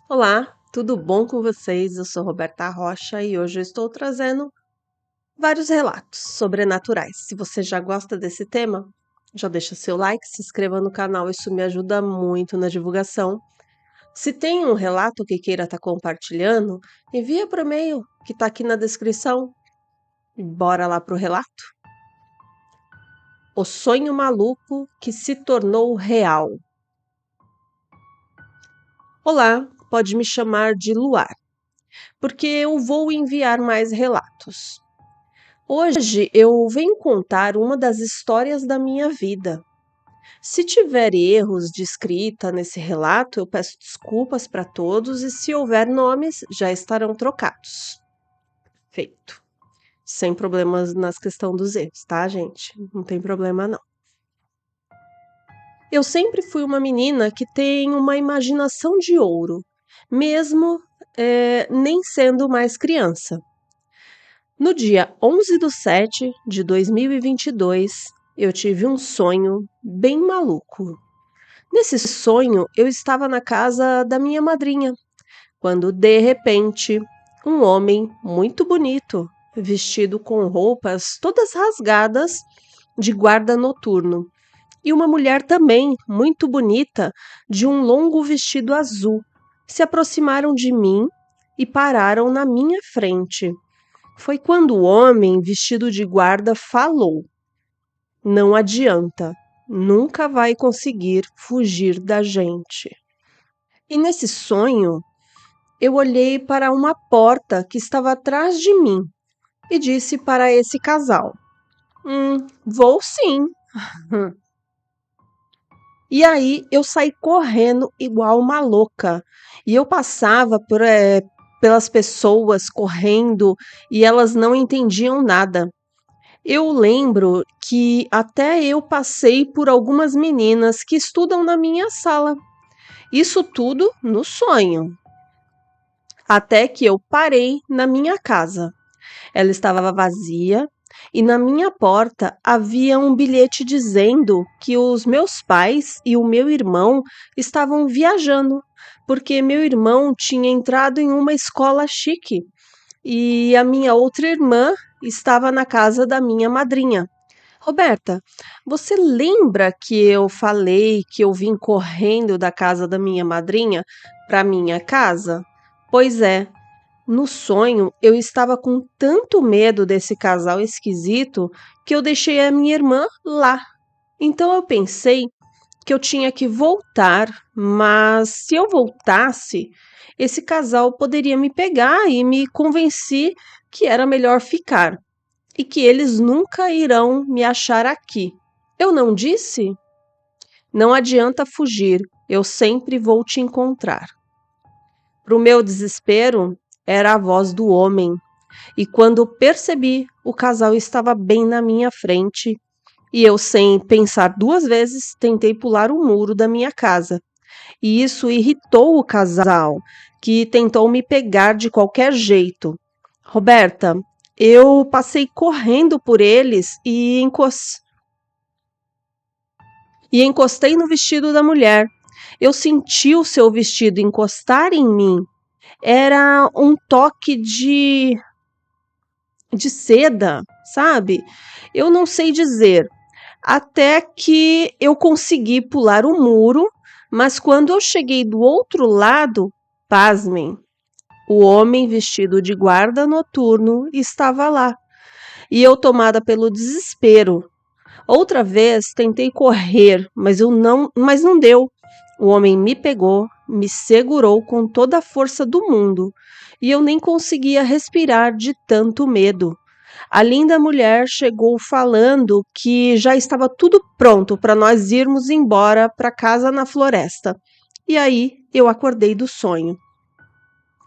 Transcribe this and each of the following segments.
Olá, tudo bom com vocês? Eu sou Roberta Rocha e hoje eu estou trazendo vários relatos sobrenaturais. Se você já gosta desse tema, já deixa seu like, se inscreva no canal, isso me ajuda muito na divulgação. Se tem um relato que queira estar compartilhando, envia para o e-mail que está aqui na descrição. Bora lá para o relato? O sonho maluco que se tornou real. Olá, pode me chamar de Luar, porque eu vou enviar mais relatos. Hoje eu venho contar uma das histórias da minha vida. Se tiver erros de escrita nesse relato, eu peço desculpas para todos e se houver nomes, já estarão trocados. Feito. Sem problemas nas questão dos erros, tá, gente? Não tem problema não. Eu sempre fui uma menina que tem uma imaginação de ouro, mesmo nem sendo mais criança. No dia 11/7 de 2022, eu tive um sonho bem maluco. Nesse sonho, eu estava na casa da minha madrinha, quando de repente, um homem muito bonito, vestido com roupas todas rasgadas, de guarda noturno, e uma mulher também muito bonita, de um longo vestido azul, se aproximaram de mim e pararam na minha frente. Foi quando o homem vestido de guarda falou: Não adianta, nunca vai conseguir fugir da gente. E nesse sonho, eu olhei para uma porta que estava atrás de mim e disse para esse casal: Vou sim. E aí eu saí correndo igual uma louca. E eu passava pelas pessoas correndo e elas não entendiam nada. Eu lembro que até eu passei por algumas meninas que estudam na minha sala. Isso tudo no sonho. Até que eu parei na minha casa. Ela estava vazia e na minha porta havia um bilhete dizendo que os meus pais e o meu irmão estavam viajando, porque meu irmão tinha entrado em uma escola chique e a minha outra irmã estava na casa da minha madrinha. Roberta, você lembra que eu falei que eu vim correndo da casa da minha madrinha para minha casa? Pois é, no sonho eu estava com tanto medo desse casal esquisito que eu deixei a minha irmã lá. Então eu pensei que eu tinha que voltar, mas se eu voltasse, esse casal poderia me pegar e me convenci que era melhor ficar e que eles nunca irão me achar aqui. Eu não disse? Não adianta fugir, eu sempre vou te encontrar. Para o meu desespero, era a voz do homem, e quando percebi, o casal estava bem na minha frente, e eu, sem pensar duas vezes, tentei pular o muro da minha casa. E isso irritou o casal, que tentou me pegar de qualquer jeito. Roberta, eu passei correndo por eles e encostei no vestido da mulher. Eu senti o seu vestido encostar em mim. Era um toque de seda, sabe? Eu não sei dizer. Até que eu consegui pular o muro, mas quando eu cheguei do outro lado, pasmem, o homem vestido de guarda noturno estava lá. E eu, tomada pelo desespero, outra vez tentei correr, mas não deu. O homem me pegou, me segurou com toda a força do mundo, e eu nem conseguia respirar de tanto medo. A linda mulher chegou falando que já estava tudo pronto para nós irmos embora para casa na floresta. E aí eu acordei do sonho.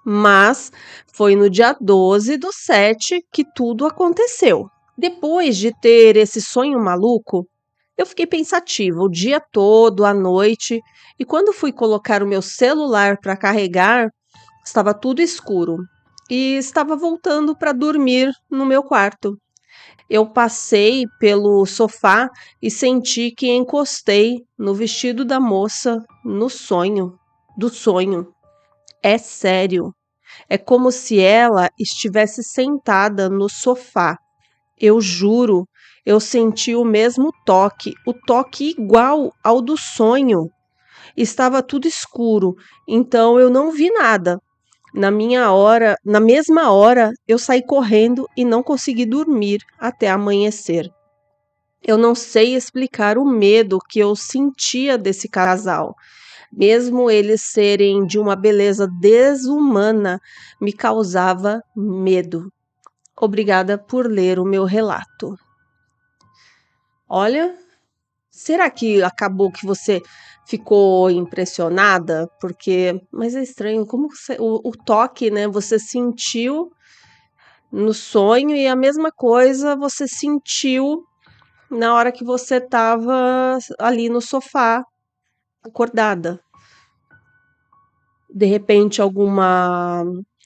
Mas foi no dia 12/7 que tudo aconteceu. Depois de ter esse sonho maluco, eu fiquei pensativa o dia todo, à noite, e quando fui colocar o meu celular para carregar, estava tudo escuro e estava voltando para dormir no meu quarto. Eu passei pelo sofá e senti que encostei no vestido da moça no sonho, do sonho. É sério. É como se ela estivesse sentada no sofá. Eu juro, eu senti o mesmo toque, o toque igual ao do sonho. Estava tudo escuro, então eu não vi nada. Na mesma hora, eu saí correndo e não consegui dormir até amanhecer. Eu não sei explicar o medo que eu sentia desse casal. Mesmo eles serem de uma beleza desumana, me causava medo. Obrigada por ler o meu relato. Olha, será que acabou que você ficou impressionada? Mas é estranho, o toque, né? Você sentiu no sonho e a mesma coisa você sentiu na hora que você estava ali no sofá, acordada. De repente,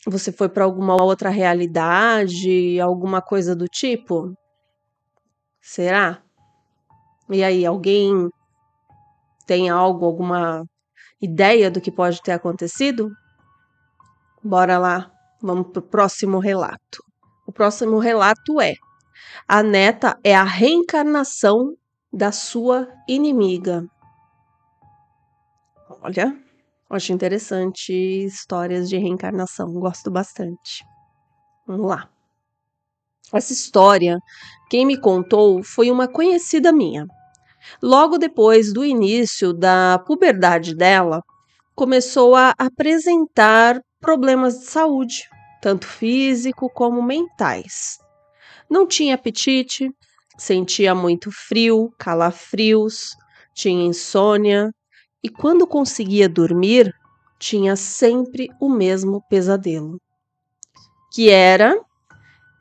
você foi para alguma outra realidade, alguma coisa do tipo? Será? E aí, alguém tem alguma ideia do que pode ter acontecido? Bora lá, vamos pro próximo relato. O próximo relato é: a neta é a reencarnação da sua inimiga. Olha, acho interessante histórias de reencarnação, gosto bastante. Vamos lá. Essa história, quem me contou foi uma conhecida minha. Logo depois do início da puberdade dela, começou a apresentar problemas de saúde, tanto físico como mentais. Não tinha apetite, sentia muito frio, calafrios, tinha insônia e quando conseguia dormir, tinha sempre o mesmo pesadelo, que era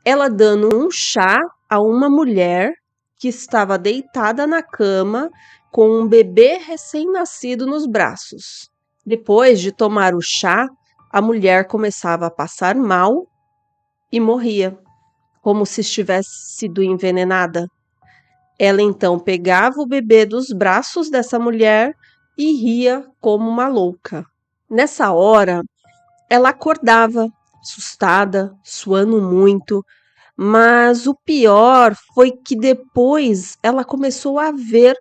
ela dando um chá a uma mulher que estava deitada na cama com um bebê recém-nascido nos braços. Depois de tomar o chá, a mulher começava a passar mal e morria, como se estivesse sido envenenada. Ela então pegava o bebê dos braços dessa mulher e ria como uma louca. Nessa hora, ela acordava, assustada, suando muito, mas o pior foi que depois ela começou a ver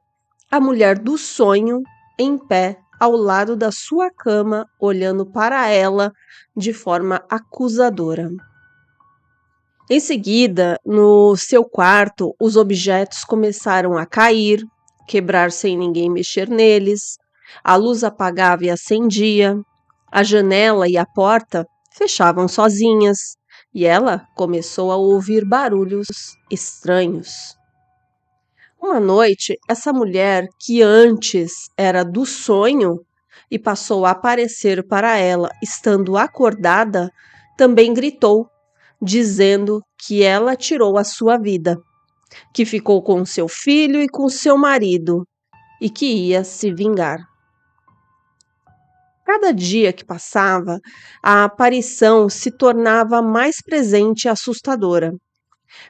a mulher do sonho em pé ao lado da sua cama, olhando para ela de forma acusadora. Em seguida, no seu quarto, os objetos começaram a cair, quebrar sem ninguém mexer neles, a luz apagava e acendia, a janela e a porta fechavam sozinhas, e ela começou a ouvir barulhos estranhos. Uma noite, essa mulher, que antes era do sonho e passou a aparecer para ela estando acordada, também gritou, dizendo que ela tirou a sua vida, que ficou com seu filho e com seu marido e que ia se vingar. Cada dia que passava, a aparição se tornava mais presente e assustadora.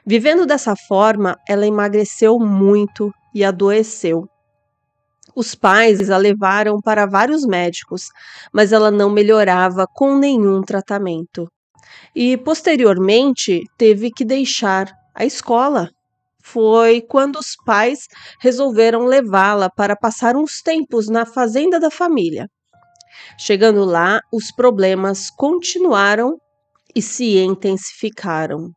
Vivendo dessa forma, ela emagreceu muito e adoeceu. Os pais a levaram para vários médicos, mas ela não melhorava com nenhum tratamento. E, posteriormente, teve que deixar a escola. Foi quando os pais resolveram levá-la para passar uns tempos na fazenda da família. Chegando lá, os problemas continuaram e se intensificaram.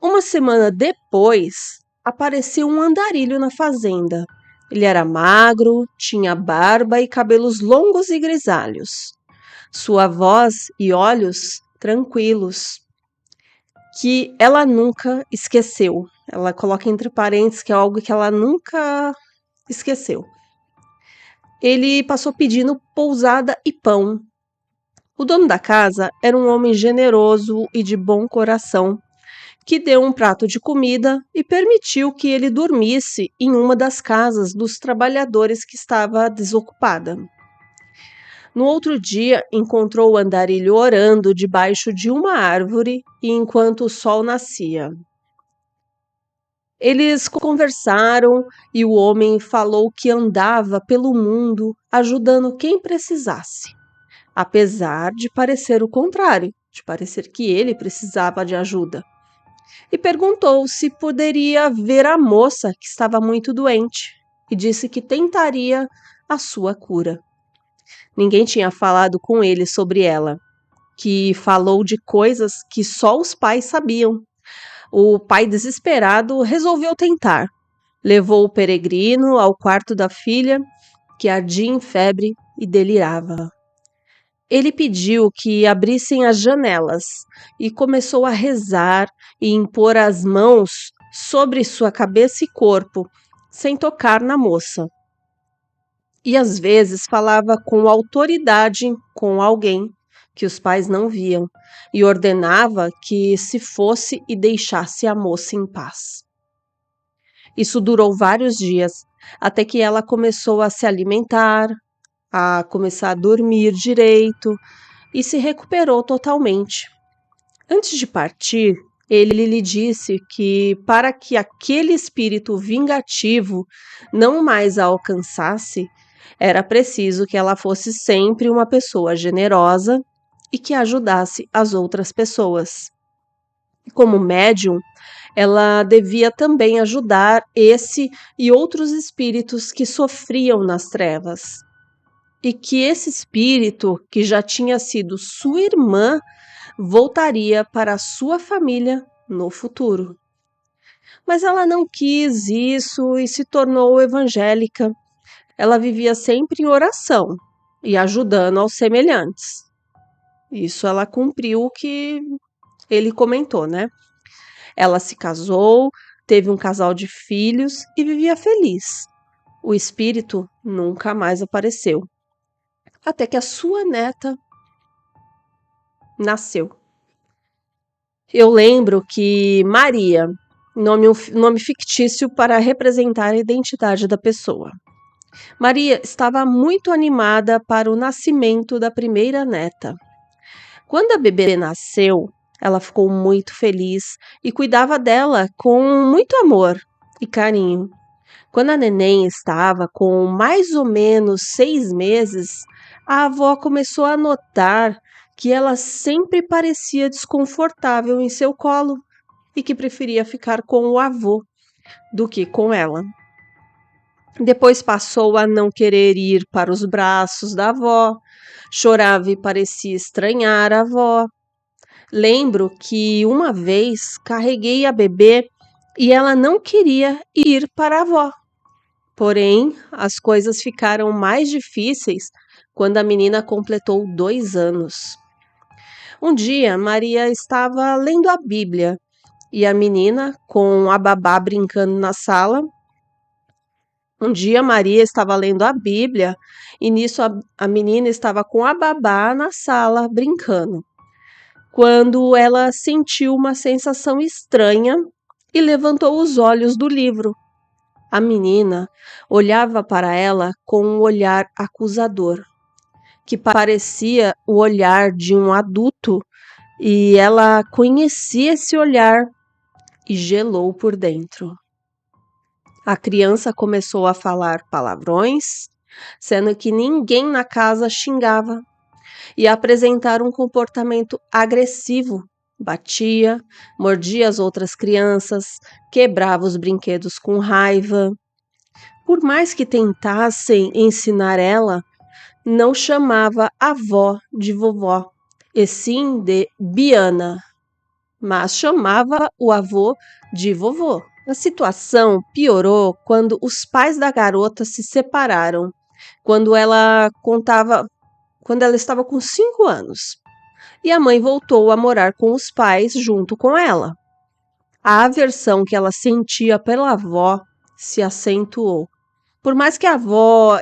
Uma semana depois, apareceu um andarilho na fazenda. Ele era magro, tinha barba e cabelos longos e grisalhos. Sua voz e olhos tranquilos, que ela nunca esqueceu. Ela coloca entre parênteses que é algo que ela nunca esqueceu. Ele passou pedindo pousada e pão. O dono da casa era um homem generoso e de bom coração, que deu um prato de comida e permitiu que ele dormisse em uma das casas dos trabalhadores que estava desocupada. No outro dia, encontrou o andarilho orando debaixo de uma árvore enquanto o sol nascia. Eles conversaram e o homem falou que andava pelo mundo ajudando quem precisasse. apesar de parecer o contrário, de parecer que ele precisava de ajuda. E perguntou se poderia ver a moça que estava muito doente e disse que tentaria a sua cura. Ninguém tinha falado com ele sobre ela, que falou de coisas que só os pais sabiam. O pai, desesperado, resolveu tentar. Levou o peregrino ao quarto da filha, que ardia em febre e delirava. Ele pediu que abrissem as janelas e começou a rezar e impor as mãos sobre sua cabeça e corpo, sem tocar na moça. E às vezes falava com autoridade com alguém que os pais não viam e ordenava que se fosse e deixasse a moça em paz. Isso durou vários dias, até que ela começou a se alimentar, a começar a dormir direito e se recuperou totalmente. Antes de partir, ele lhe disse que, para que aquele espírito vingativo não mais a alcançasse, era preciso que ela fosse sempre uma pessoa generosa e que ajudasse as outras pessoas. Como médium, ela devia também ajudar esse e outros espíritos que sofriam nas trevas. E que esse espírito, que já tinha sido sua irmã, voltaria para a sua família no futuro. Mas ela não quis isso e se tornou evangélica. Ela vivia sempre em oração e ajudando aos semelhantes. Isso ela cumpriu o que ele comentou, né? Ela se casou, teve um casal de filhos e vivia feliz. O espírito nunca mais apareceu, até que a sua neta nasceu. Eu lembro que Maria, nome fictício para representar a identidade da pessoa. Maria estava muito animada para o nascimento da primeira neta. Quando a bebê nasceu, ela ficou muito feliz e cuidava dela com muito amor e carinho. Quando a neném estava com mais ou menos 6 meses, a avó começou a notar que ela sempre parecia desconfortável em seu colo e que preferia ficar com o avô do que com ela. Depois passou a não querer ir para os braços da avó, chorava e parecia estranhar a avó. Lembro que uma vez carreguei a bebê e ela não queria ir para a avó. Porém, as coisas ficaram mais difíceis quando a menina completou 2 anos. Um dia, Maria estava lendo a Bíblia e a menina, com a babá brincando na sala. Um dia, Maria estava lendo a Bíblia e nisso a menina estava com a babá na sala brincando, quando ela sentiu uma sensação estranha e levantou os olhos do livro. A menina olhava para ela com um olhar acusador, que parecia o olhar de um adulto, e ela conhecia esse olhar e gelou por dentro. A criança começou a falar palavrões, sendo que ninguém na casa xingava, e a apresentar um comportamento agressivo. Batia, mordia as outras crianças, quebrava os brinquedos com raiva. Por mais que tentassem ensinar ela, não chamava a avó de vovó, e sim de Biana, mas chamava o avô de vovô. A situação piorou quando os pais da garota se separaram, quando ela estava com 5 anos, e a mãe voltou a morar com os pais junto com ela. A aversão que ela sentia pela avó se acentuou. Por mais que a avó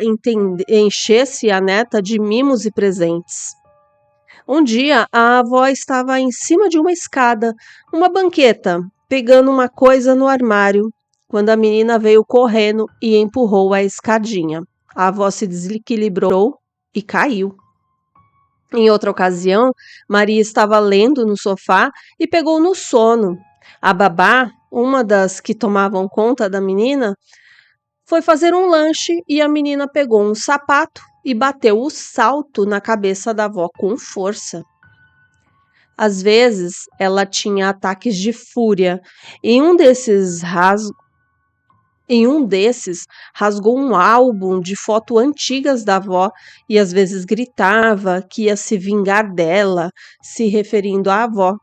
enchesse a neta de mimos e presentes. Um dia, a avó estava em cima de uma escada, uma banqueta, pegando uma coisa no armário, quando a menina veio correndo e empurrou a escadinha. A avó se desequilibrou e caiu. Em outra ocasião, Maria estava lendo no sofá e pegou no sono. A babá, uma das que tomavam conta da menina, Foi fazer um lanche e a menina pegou um sapato e bateu o salto na cabeça da avó com força. Às vezes, ela tinha ataques de fúria. Em um desses ras- Em um desses, rasgou um álbum de fotos antigas da avó e às vezes gritava que ia se vingar dela, se referindo à avó,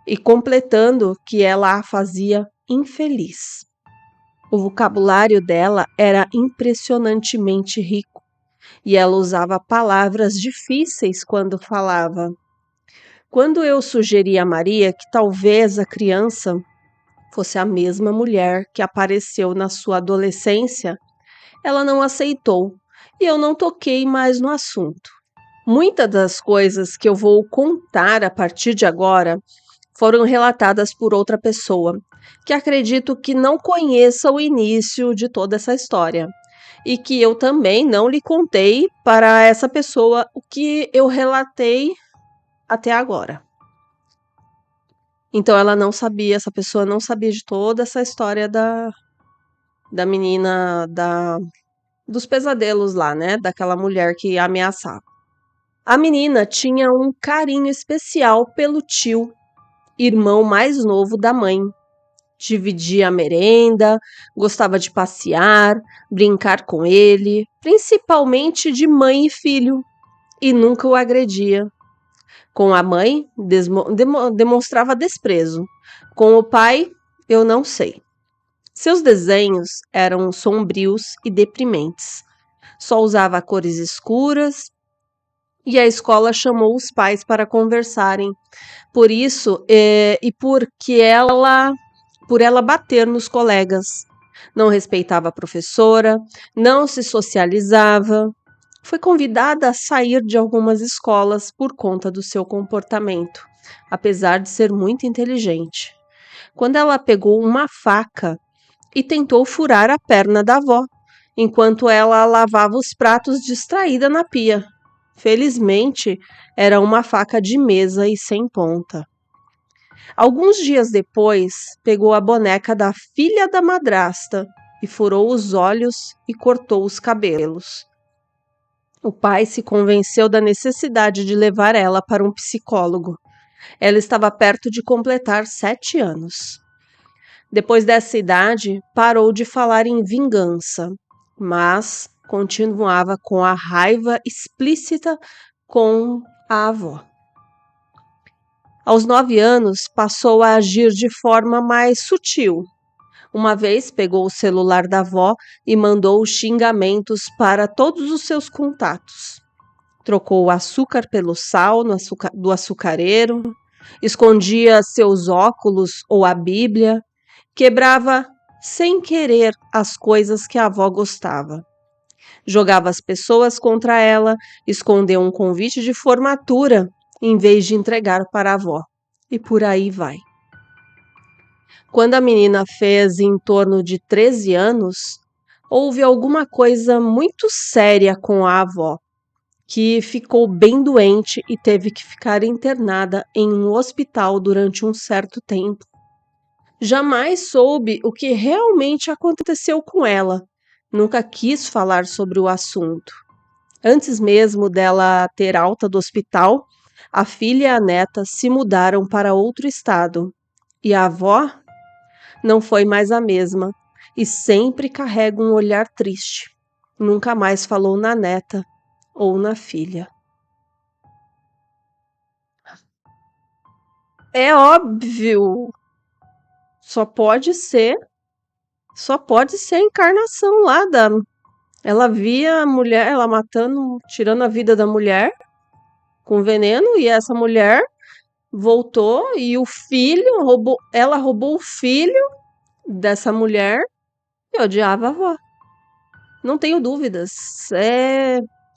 e completando que ela a fazia infeliz. O vocabulário dela era impressionantemente rico e ela usava palavras difíceis quando falava. Quando eu sugeri a Maria que talvez a criança fosse a mesma mulher que apareceu na sua adolescência, ela não aceitou e eu não toquei mais no assunto. Muitas das coisas que eu vou contar a partir de agora foram relatadas por outra pessoa, que acredito que não conheça o início de toda essa história. E que eu também não lhe contei para essa pessoa o que eu relatei até agora. Então ela não sabia, essa pessoa não sabia de toda essa história da menina, dos pesadelos lá, né? Daquela mulher que ameaçava. A menina tinha um carinho especial pelo tio, irmão mais novo da mãe. Dividia a merenda, gostava de passear, brincar com ele, principalmente de mãe e filho, e nunca o agredia. Com a mãe, demonstrava desprezo. Com o pai, eu não sei. Seus desenhos eram sombrios e deprimentes. Só usava cores escuras e a escola chamou os pais para conversarem. Por isso, por ela bater nos colegas. Não respeitava a professora, não se socializava. Foi convidada a sair de algumas escolas por conta do seu comportamento, apesar de ser muito inteligente. Quando ela pegou uma faca e tentou furar a perna da avó, enquanto ela lavava os pratos distraída na pia. Felizmente, era uma faca de mesa e sem ponta. Alguns dias depois, pegou a boneca da filha da madrasta e furou os olhos e cortou os cabelos. O pai se convenceu da necessidade de levar ela para um psicólogo. Ela estava perto de completar 7 anos. Depois dessa idade, parou de falar em vingança, mas continuava com a raiva explícita com a avó. Aos 9 anos, passou a agir de forma mais sutil. Uma vez pegou o celular da avó e mandou xingamentos para todos os seus contatos. Trocou o açúcar pelo sal do açucareiro, escondia seus óculos ou a Bíblia, quebrava sem querer as coisas que a avó gostava. Jogava as pessoas contra ela, escondeu um convite de formatura em vez de entregar para a avó. E por aí vai. Quando a menina fez em torno de 13 anos, houve alguma coisa muito séria com a avó, que ficou bem doente e teve que ficar internada em um hospital durante um certo tempo. Jamais soube o que realmente aconteceu com ela. Nunca quis falar sobre o assunto. Antes mesmo dela ter alta do hospital, a filha e a neta se mudaram para outro estado. E a avó não foi mais a mesma e sempre carrega um olhar triste. Nunca mais falou na neta ou na filha. É óbvio, só pode ser, só pode ser a encarnação lá da. Ela via a mulher, ela matando, tirando a vida da mulher com veneno e essa mulher voltou e o filho roubou, ela roubou o filho dessa mulher e odiava a avó. Não tenho dúvidas.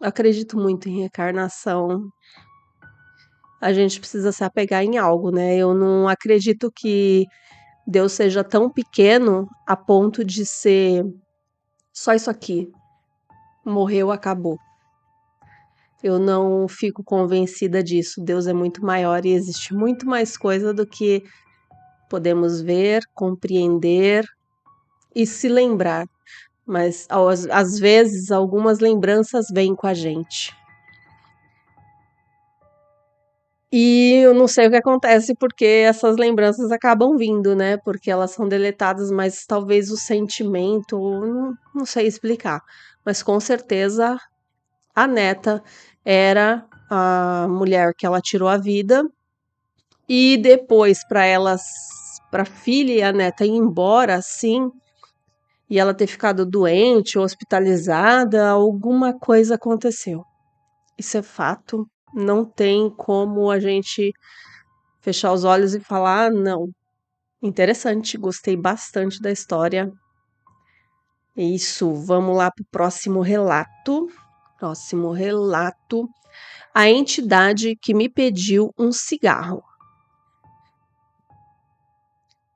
Acredito muito em reencarnação. A gente precisa se apegar em algo, né? Eu não acredito que Deus seja tão pequeno a ponto de ser só isso aqui. Morreu, acabou. Eu não fico convencida disso. Deus é muito maior e existe muito mais coisa do que podemos ver, compreender e se lembrar. mas às vezes algumas lembranças vêm com a gente. E eu não sei o que acontece porque essas lembranças acabam vindo, né? Porque elas são deletadas, mas talvez o sentimento, não sei explicar. Mas com certeza a neta era a mulher que ela tirou a vida e depois para a filha e a neta ir embora, assim, e ela ter ficado doente, hospitalizada, alguma coisa aconteceu. Isso é fato. Não tem como a gente fechar os olhos e falar, ah, não. Interessante, gostei bastante da história. Isso, vamos lá para o próximo relato. Próximo relato. A entidade que me pediu um cigarro.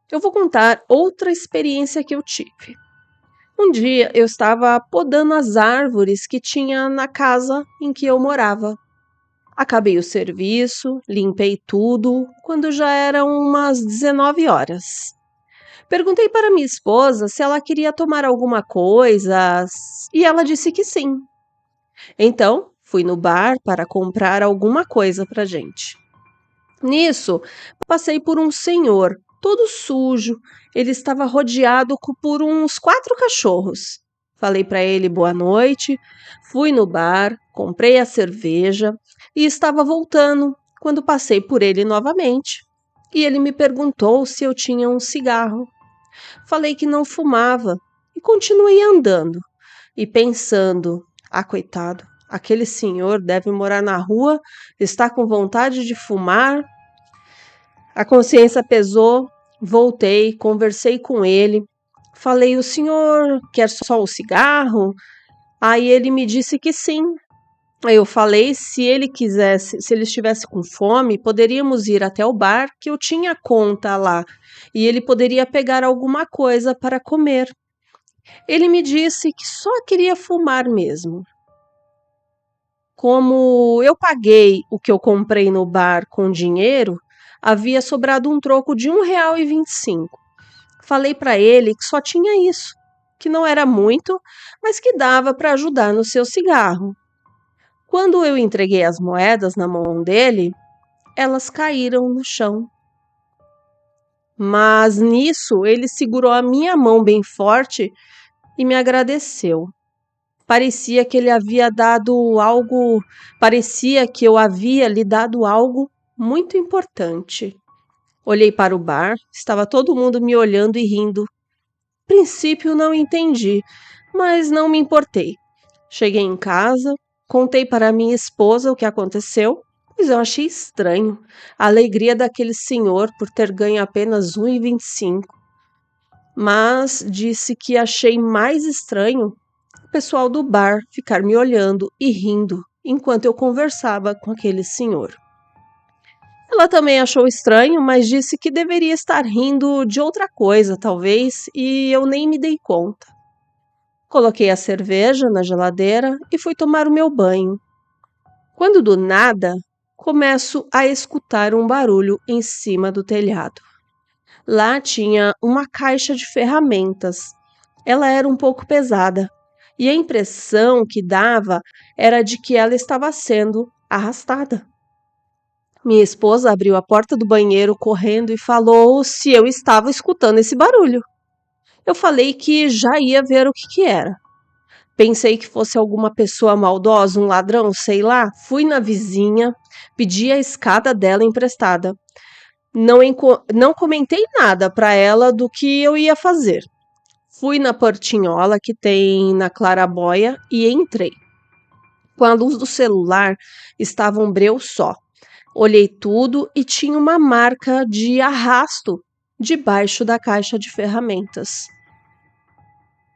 Eu vou contar outra experiência que eu tive. Um dia eu estava podando as árvores que tinha na casa em que eu morava. Acabei o serviço, limpei tudo, quando já eram umas 19 horas. Perguntei para minha esposa se ela queria tomar alguma coisa e ela disse que sim. Então, fui no bar para comprar alguma coisa para gente. Nisso, passei por um senhor, todo sujo. Ele estava rodeado por uns 4 cachorros. Falei para ele boa noite, fui no bar, comprei a cerveja e estava voltando quando passei por ele novamente. E ele me perguntou se eu tinha um cigarro. Falei que não fumava e continuei andando e pensando: ah, coitado, aquele senhor deve morar na rua, está com vontade de fumar. A consciência pesou, voltei, conversei com ele, falei: o senhor quer só o cigarro? Aí ele me disse que sim. Aí eu falei se ele quisesse, se ele estivesse com fome, poderíamos ir até o bar, que eu tinha conta lá, e ele poderia pegar alguma coisa para comer. Ele me disse que só queria fumar mesmo. Como eu paguei o que eu comprei no bar com dinheiro, havia sobrado um troco de R$ 1,25. Falei para ele que só tinha isso, que não era muito, mas que dava para ajudar no seu cigarro. Quando eu entreguei as moedas na mão dele, elas caíram no chão. Mas nisso ele segurou a minha mão bem forte e me agradeceu. Parecia que ele havia dado algo, parecia que eu havia lhe dado algo muito importante. Olhei para o bar, estava todo mundo me olhando e rindo. Princípio não entendi, mas não me importei. Cheguei em casa, contei para minha esposa o que aconteceu, pois eu achei estranho a alegria daquele senhor por ter ganho apenas R$ 1,25. Mas disse que achei mais estranho o pessoal do bar ficar me olhando e rindo enquanto eu conversava com aquele senhor. Ela também achou estranho, mas disse que deveria estar rindo de outra coisa, talvez, e eu nem me dei conta. Coloquei a cerveja na geladeira e fui tomar o meu banho. Quando do nada, começo a escutar um barulho em cima do telhado. Lá tinha uma caixa de ferramentas. Ela era um pouco pesada e a impressão que dava era de que ela estava sendo arrastada. Minha esposa abriu a porta do banheiro correndo e falou se eu estava escutando esse barulho. Eu falei que já ia ver o que era. Pensei que fosse alguma pessoa maldosa, um ladrão, sei lá. Fui na vizinha, pedi a escada dela emprestada. Não comentei nada para ela do que eu ia fazer. Fui na portinhola que tem na claraboia e entrei. Com a luz do celular, estava um breu só. Olhei tudo e tinha uma marca de arrasto debaixo da caixa de ferramentas.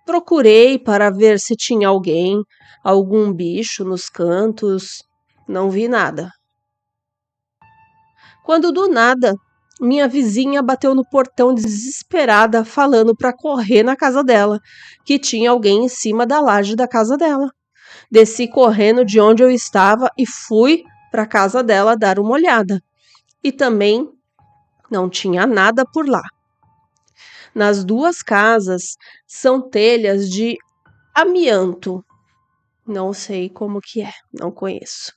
Procurei para ver se tinha alguém, algum bicho nos cantos. Não vi nada. Quando do nada, minha vizinha bateu no portão desesperada, falando para correr na casa dela, que tinha alguém em cima da laje da casa dela. Desci correndo de onde eu estava e fui para a casa dela dar uma olhada. E também não tinha nada por lá. Nas duas casas são telhas de amianto. Não sei como que é, não conheço.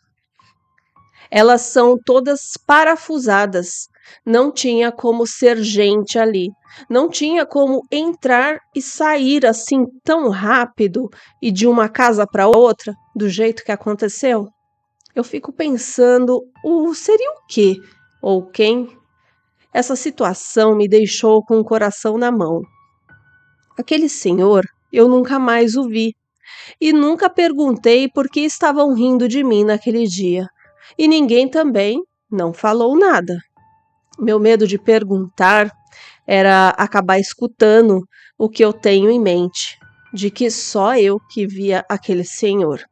Elas são todas parafusadas. Não tinha como ser gente ali. Não tinha como entrar e sair assim tão rápido e de uma casa para outra, do jeito que aconteceu. Eu fico pensando, seria o quê? Ou quem? Essa situação me deixou com o coração na mão. Aquele senhor, eu nunca mais o vi. E nunca perguntei por que estavam rindo de mim naquele dia. E ninguém também não falou nada. Meu medo de perguntar era acabar escutando o que eu tenho em mente, de que só eu que via aquele senhor.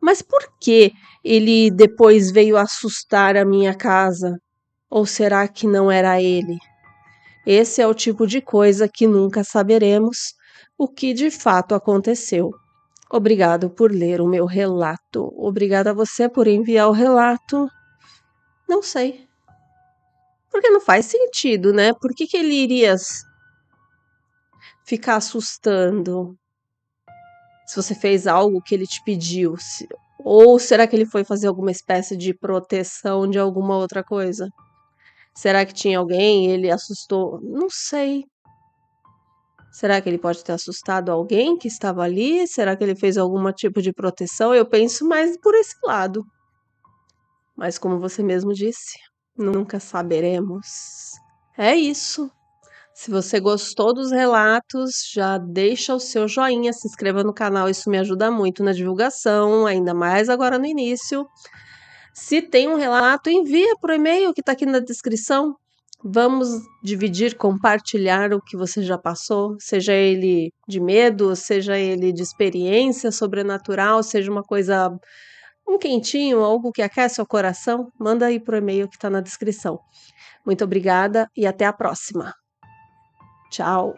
Mas por que ele depois veio assustar a minha casa? Ou será que não era ele? Esse é o tipo de coisa que nunca saberemos o que de fato aconteceu. Obrigado por ler o meu relato. Obrigada a você por enviar o relato. Não sei. Porque não faz sentido, né? Por que que ele iria ficar assustando se você fez algo que ele te pediu? Ou será que ele foi fazer alguma espécie de proteção de alguma outra coisa? Será que tinha alguém e ele assustou? Não sei. Será que ele pode ter assustado alguém que estava ali? Será que ele fez algum tipo de proteção? Eu penso mais por esse lado. Mas como você mesmo disse, nunca saberemos. É isso. Se você gostou dos relatos, já deixa o seu joinha, se inscreva no canal, isso me ajuda muito na divulgação, ainda mais agora no início. Se tem um relato, envia por e-mail que está aqui na descrição. Vamos dividir, compartilhar o que você já passou, seja ele de medo, seja ele de experiência sobrenatural, seja uma coisa, um quentinho, algo que aquece o coração. Manda aí por e-mail que está na descrição. Muito obrigada e até a próxima. Tchau.